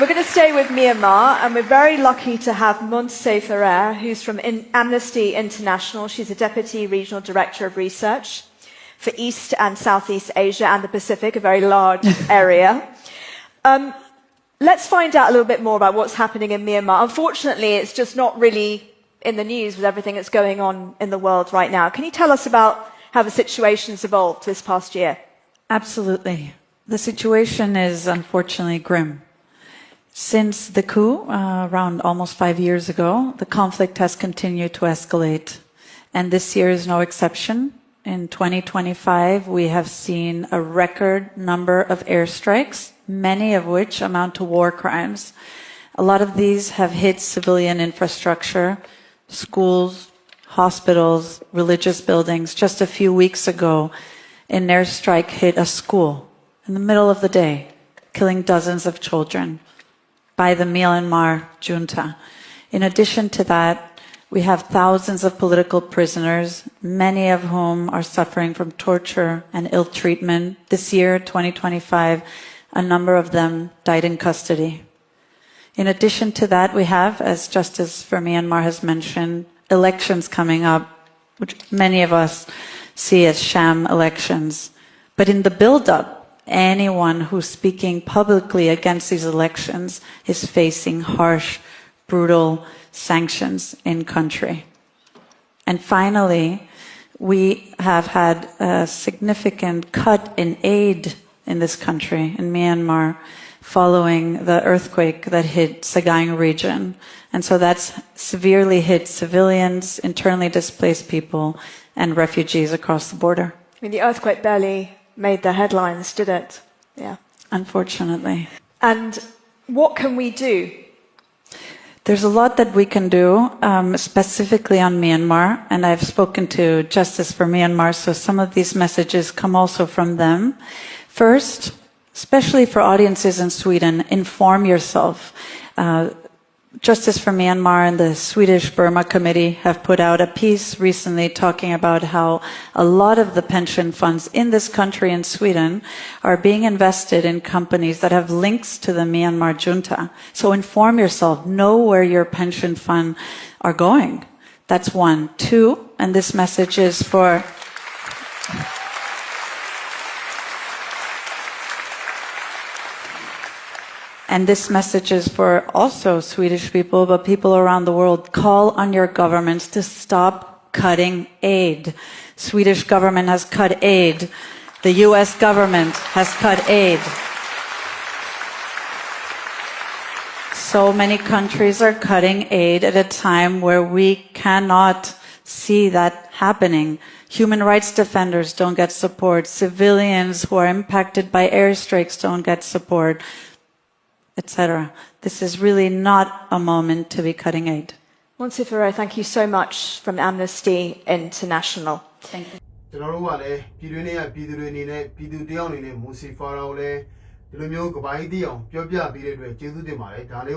We're going to stay with Myanmar, and we're very lucky to have Monse Ferrer, who's from Amnesty International. She's a Deputy Regional Director of Research for East and Southeast Asia and the Pacific, a very large area. Let's find out a little bit more about what's happening in Myanmar. Unfortunately, it's just not really in the news with everything that's going on in the world right now. Can you tell us about how the situation's evolved this past year? Absolutely. The situation is unfortunately grim. Since the coup, around almost 5 years ago, the conflict has continued to escalate. And this year is no exception. In 2025, we have seen a record number of airstrikes, many of which amount to war crimes. A lot of these have hit civilian infrastructure, schools, hospitals, religious buildings. Just a few weeks ago, an airstrike hit a school in the middle of the day, killing dozens of children by the Myanmar junta. In addition to that, we have thousands of political prisoners, many of whom are suffering from torture and ill treatment. This year, 2025, a number of them died in custody. In addition to that, we have, as Justice for Myanmar has mentioned, elections coming up, which many of us see as sham elections. But in the build-up, anyone who's speaking publicly against these elections is facing harsh, brutal sanctions in country. And finally, we have had a significant cut in aid in this country, in Myanmar, following the earthquake that hit Sagaing region. And so that's severely hit civilians, internally displaced people, and refugees across the border. I mean, the earthquake barely made the headlines, did it? Yeah. Unfortunately. And what can we do? There's a lot that we can do, specifically on Myanmar, and I've spoken to Justice for Myanmar, so some of these messages come also from them. First, especially for audiences in Sweden, inform yourself. Justice for Myanmar and the Swedish Burma Committee have put out a piece recently talking about how a lot of the pension funds in this country, in Sweden, are being invested in companies that have links to the Myanmar junta. So inform yourself, know where your pension fund are going. That's one. Two, and this message is for... And this message is for also Swedish people, but people around the world. Call on your governments to stop cutting aid. Swedish government has cut aid. The US government has cut aid. So many countries are cutting aid at a time where we cannot see that happening. Human rights defenders don't get support. Civilians who are impacted by airstrikes don't get support, etc. This is really not a moment to be cutting aid. Monse Ferrer, thank you so much from Amnesty International. Thank you. ကျွန်တော်တို့ကလည်းပြည်တွင်းနဲ့ပြည်သူတွေအနေနဲ့ပြည်သူတယောက်အနေနဲ့မူစီဖာရာကိုလည်းဒီလိုမျိုးကပိုင်းတီးအောင်ပြောပြပေးတဲ့အတွက်ကျေးဇူးတင်ပါတယ်ဒါလေး